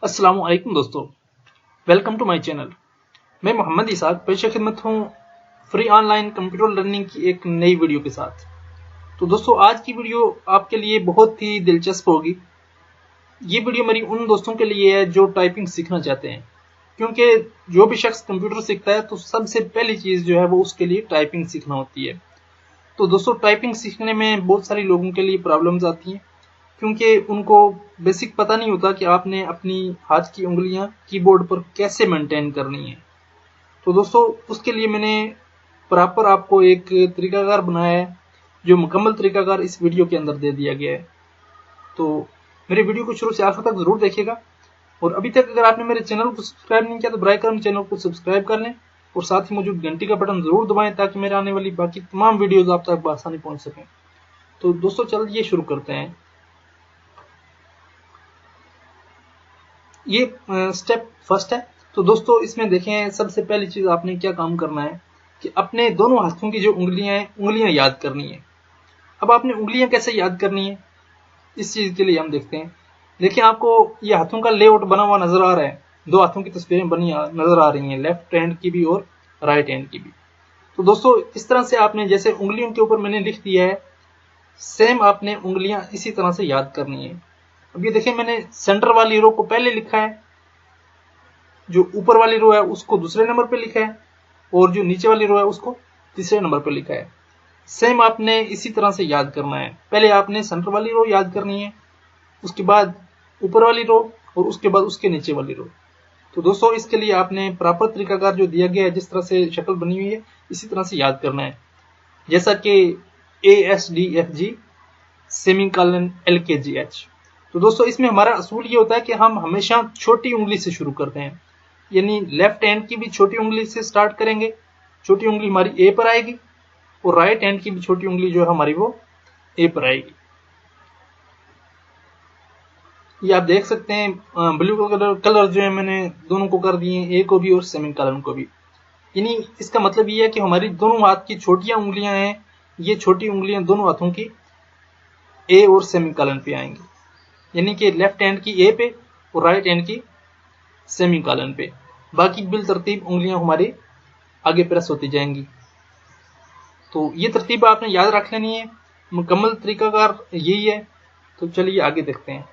अस्सलाम वालेकुम दोस्तों, वेलकम टू माय चैनल। मैं मोहम्मद इसाक पेश खिदमत हूँ फ्री ऑनलाइन कंप्यूटर लर्निंग की एक नई वीडियो के साथ। तो दोस्तों, आज की वीडियो आपके लिए बहुत ही दिलचस्प होगी। ये वीडियो मेरी उन दोस्तों के लिए है जो टाइपिंग सीखना चाहते हैं, क्योंकि जो भी शख्स कंप्यूटर सीखता है तो सबसे पहली चीज़ जो है वो उसके लिए टाइपिंग सीखना होती है। तो दोस्तों, टाइपिंग सीखने में बहुत सारे लोगों के लिए प्रॉब्लम्स आती हैं, क्योंकि उनको बेसिक पता नहीं होता कि आपने अपनी हाथ की उंगलियां कीबोर्ड पर कैसे मेंटेन करनी है। तो दोस्तों, उसके लिए मैंने प्रॉपर आपको एक तरीकाकार बनाया है, जो मुकम्मल तरीकाकार इस वीडियो के अंदर दे दिया गया है। तो मेरे वीडियो को शुरू से आखिर तक जरूर देखिएगा, और अभी तक अगर आपने मेरे चैनल को सब्सक्राइब नहीं किया तो बराए करम चैनल को सब्सक्राइब कर लें, और साथ ही मौजूद घंटी का बटन जरूर दबाएं ताकि मेरे आने वाली बाकी तमाम वीडियोज आप तक आसानी पहुंच सकें। तो दोस्तों, चलिए शुरू करते हैं। ये स्टेप फर्स्ट है। तो दोस्तों, इसमें देखें, सबसे पहली चीज आपने क्या काम करना है कि अपने दोनों हाथों की जो उंगलियां हैं, उंगलियां याद करनी है। अब आपने उंगलियां कैसे याद करनी है, इस चीज के लिए हम देखते हैं। देखिए, आपको ये हाथों का लेआउट बना हुआ नजर आ रहा है। दो हाथों की तस्वीरें बनी नजर आ रही हैं, लेफ्ट हैंड की भी और राइट हैंड की भी। तो दोस्तों, इस तरह से आपने जैसे उंगलियों के ऊपर मैंने लिख दिया है, सेम आपने उंगलियां इसी तरह से याद करनी है। अब ये देखिए, मैंने सेंटर वाली रो को पहले लिखा है, जो ऊपर वाली रो है उसको दूसरे नंबर पे लिखा है, और जो नीचे वाली रो है उसको तीसरे नंबर पे लिखा है। सेम आपने इसी तरह से याद करना है। पहले आपने सेंटर वाली रो याद करनी है, उसके बाद ऊपर वाली रो, और उसके बाद उसके नीचे वाली रो। तो दोस्तों, इसके लिए आपने प्रॉपर तरीकाकार जो दिया गया है, जिस तरह से शक्ल बनी हुई है, इसी तरह से याद करना है। जैसा कि ASDFG सेमीकोलन LKGH। तो दोस्तों, इसमें हमारा असूल ये होता है कि हम हमेशा छोटी उंगली से शुरू करते हैं, यानी लेफ्ट हैंड की भी छोटी उंगली से स्टार्ट करेंगे। छोटी उंगली हमारी ए पर आएगी, और राइट हैंड की भी छोटी उंगली जो है हमारी वो ए पर आएगी। ये आप देख सकते हैं, ब्लू कलर जो है मैंने दोनों को कर दिए, ए को भी और सेमीकोलन को भी। यानी इसका मतलब ये है कि हमारी दोनों हाथ की छोटियां उंगलियां हैं, ये छोटी उंगलियां दोनों हाथों की ए और सेमीकोलन पे आएंगी, यानी कि लेफ्ट हैंड की ए पे और राइट हैंड की सेमीकोलन पे। बाकी बिल तरतीब उंगलियां हमारी आगे प्रेस होती जाएंगी। तो ये तरतीब आपने याद रख लेनी है, मुकम्मल तरीकाकार यही है। तो चलिए आगे देखते हैं।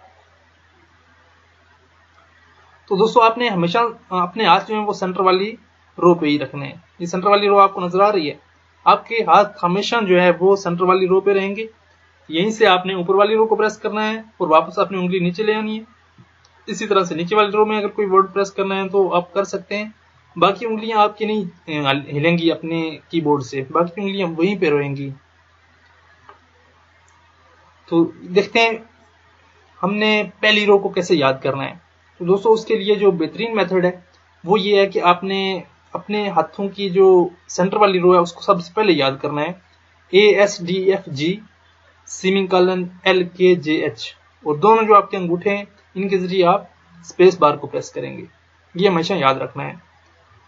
तो दोस्तों, आपने हमेशा अपने हाथ जो है वो सेंटर वाली रो पे ही रखने हैं। ये सेंटर वाली रो आपको नजर आ रही है, आपके हाथ हमेशा जो है वो सेंटर वाली रो पे रहेंगे। यहीं से आपने ऊपर वाली रो को प्रेस करना है और वापस अपनी उंगली नीचे ले आनी है। इसी तरह से नीचे वाली रो में अगर कोई वर्ड प्रेस करना है तो आप कर सकते हैं। बाकी उंगलियां आपकी नहीं हिलेंगी अपने कीबोर्ड से, बाकी उंगलियां वहीं पे रहेंगी। तो देखते हैं हमने पहली रो को कैसे याद करना है। तो दोस्तों, उसके लिए जो बेहतरीन मेथड है वो ये है कि आपने अपने हाथों की जो सेंटर वाली रो है उसको सबसे पहले याद करना है, ASDFG सेमीकोलन LKJH, और दोनों जो आपके अंगूठे हैं इनके जरिए आप स्पेस बार को प्रेस करेंगे। ये हमेशा याद रखना है,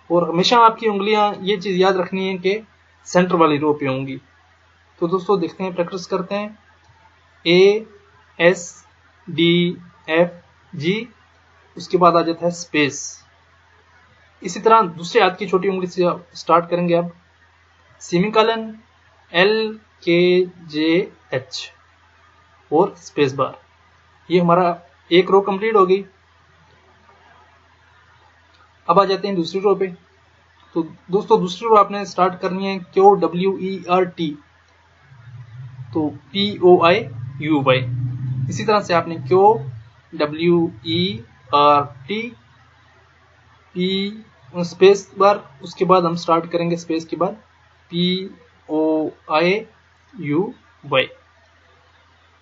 और हमेशा आपकी उंगलियां ये चीज याद रखनी है कि सेंटर वाली रो पे होंगी। तो दोस्तों, देखते हैं, प्रैक्टिस करते हैं। ASDFG, उसके बाद आ जाता है स्पेस। इसी तरह दूसरे हाथ की छोटी उंगली से स्टार्ट करेंगे। अब सेमीकोलन LKJH और स्पेस बार। ये हमारा एक रो कंप्लीट हो गई। अब आ जाते हैं दूसरी रो पे। तो दोस्तों, दूसरी रो आपने स्टार्ट करनी है QWERT, तो POIUY। इसी तरह से आपने QWERT P स्पेस बार, उसके बाद हम स्टार्ट करेंगे स्पेस के बाद POIUY।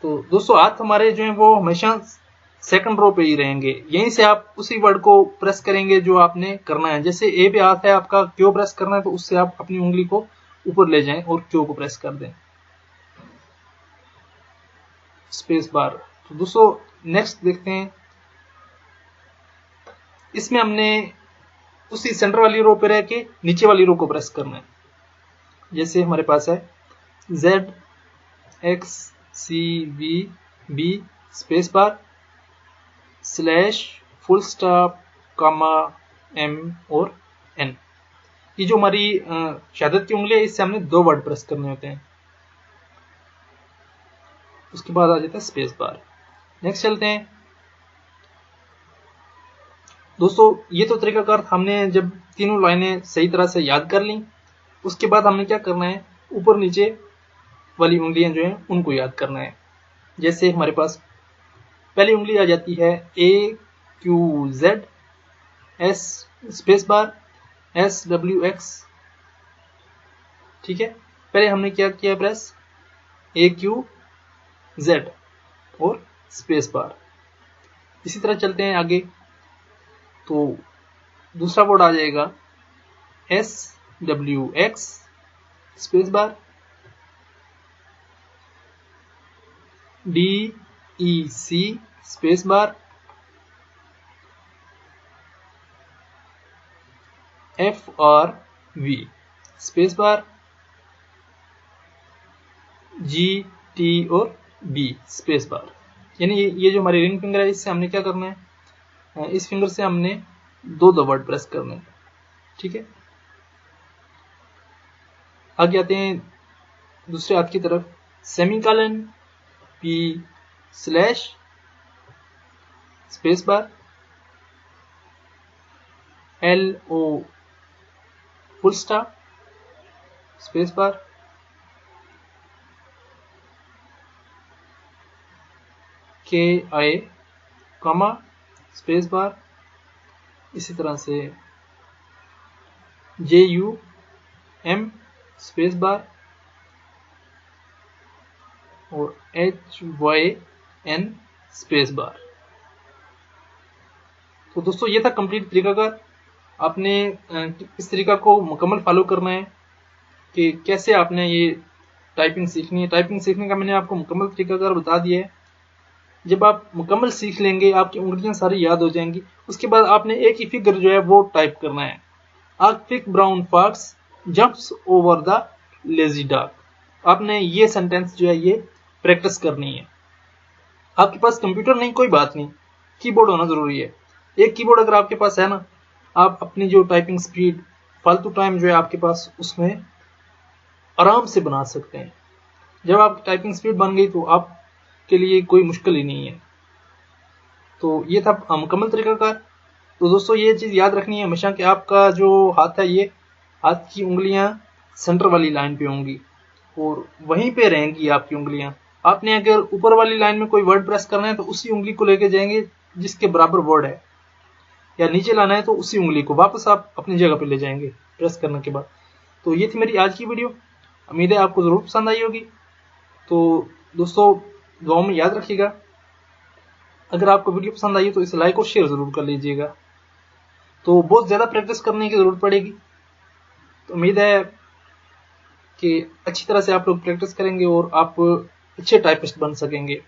तो दोस्तों, हाथ हमारे जो है वो हमेशा सेकंड रो पे ही रहेंगे। यहीं से आप उसी वर्ड को प्रेस करेंगे जो आपने करना है। जैसे ए पे हाथ है आपका, क्यू प्रेस करना है, तो उससे आप अपनी उंगली को ऊपर ले जाएं और क्यू को प्रेस कर दें, स्पेस बार। तो दोस्तों, नेक्स्ट देखते हैं। इसमें हमने उसी सेंटर वाली रो पे रह के नीचे वाली रो को प्रेस करना है। जैसे हमारे पास है ZXCVB space bar full stop, comma, M और एन। ये जो हमारी शहादत की उंगली है, इससे हमने 2 वर्ड प्रेस करने होते हैं। उसके बाद आ जाता है स्पेस बार। नेक्स्ट चलते हैं दोस्तों। ये तो तरीकाकार हमने जब तीनों लाइनें सही तरह से याद कर ली, उसके बाद हमने क्या करना है, ऊपर नीचे वाली उंगलियां जो हैं उनको याद करना है। जैसे हमारे पास पहली उंगली आ जाती है AQZ, S space bar, SWX। ठीक है, पहले हमने क्या किया प्रेस, AQZ और स्पेस बार। इसी तरह चलते हैं आगे, तो दूसरा वर्ड आ जाएगा SWX space bar, DEC space bar, FRV space bar, GT और B स्पेस बार। यानी ये जो हमारी रिंग फिंगर है, इससे हमने क्या करना है, इस फिंगर से हमने 2 वर्ड प्रेस करने हैं। ठीक है, आगे आते हैं दूसरे हाथ की तरफ, semicolon, P slash space bar, LO full stop space bar, KI comma space bar. इसी तरह से JUM स्पेस बार और HYN स्पेस बार। तो दोस्तों ये था कंप्लीट तरीकाकार। आपने इस तरीका को मुकम्मल फॉलो करना है कि कैसे आपने ये टाइपिंग सीखनी है। टाइपिंग सीखने का मैंने आपको मुकम्मल तरीकाकार बता दिया है। जब आप मुकम्मल सीख लेंगे, आपकी उंगलियां सारी याद हो जाएंगी, उसके बाद आपने एक ही फिगर जो है वो टाइप करना है, arctic brown fox jumps over the lazy dog. आपने ये सेंटेंस जो है ये प्रैक्टिस करनी है। आपके पास कंप्यूटर नहीं, कोई बात नहीं, कीबोर्ड होना जरूरी है। एक कीबोर्ड अगर आपके पास है ना, आप अपनी जो टाइपिंग स्पीड, फालतू टाइम जो है आपके पास, उसमें आराम से बना सकते हैं। जब आपकी टाइपिंग स्पीड बन गई तो आपके लिए कोई मुश्किल ही नहीं है। तो ये था मुकम्मल तरीकाकार। तो दोस्तों ये चीज याद रखनी है हमेशा कि आपका जो हाथ है, ये हाथ की उंगलियां सेंटर वाली लाइन पे होंगी और वहीं पे रहेंगी आपकी उंगलियां। आपने अगर ऊपर वाली लाइन में कोई वर्ड प्रेस करना है तो उसी उंगली को लेके जाएंगे जिसके बराबर वर्ड है, या नीचे लाना है तो उसी उंगली को वापस आप अपनी जगह पे ले जाएंगे प्रेस करने के बाद। तो ये थी मेरी आज की वीडियो, उम्मीद है आपको जरूर पसंद आई होगी। तो दोस्तों दुआ में याद रखिएगा, अगर आपको वीडियो पसंद आई तो इसे लाइक और शेयर जरूर कर लीजिएगा। तो बहुत ज्यादा प्रैक्टिस करने की जरूरत पड़ेगी, तो उम्मीद है कि अच्छी तरह से आप लोग प्रैक्टिस करेंगे और आप अच्छे टाइपिस्ट बन सकेंगे।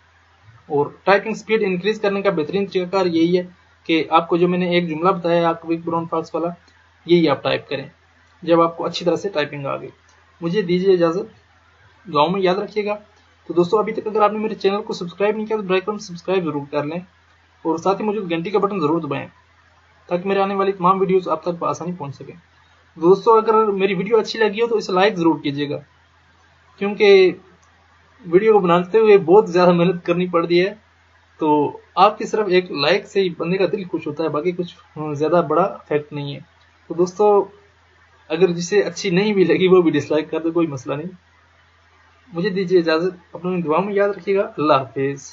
और टाइपिंग स्पीड इंक्रीज करने का बेहतरीन तरीकाकार यही है कि आपको जो मैंने एक जुमला बताया आर्कटिक ब्राउन फॉक्स वाला, यही आप टाइप करें जब आपको अच्छी तरह से टाइपिंग आ गई। मुझे दीजिए इजाजत, दुआओं में याद रखिएगा। तो दोस्तों अभी तक अगर आपने मेरे चैनल को सब्सक्राइब नहीं किया तो ब्रेक सब्सक्राइब जरूर कर लें और साथ ही मौजूद घंटी का बटन जरूर दबाएं ताकि मेरे आने वाली तमाम वीडियोस आप तक आसानी पहुंच सके। दोस्तों अगर मेरी वीडियो अच्छी लगी हो तो इसे लाइक जरूर कीजिएगा, क्योंकि वीडियो को बनाते हुए बहुत ज्यादा मेहनत करनी पड़ती है। तो आपकी सिर्फ एक लाइक से ही बंदे का दिल खुश होता है, बाकी कुछ ज्यादा बड़ा फैक्ट नहीं है। तो दोस्तों अगर जिसे अच्छी नहीं भी लगी वो भी डिसलाइक कर दे, कोई मसला नहीं। मुझे दीजिए इजाजत, अपनी दुआ में याद रखिएगा। अल्लाह हाफिज।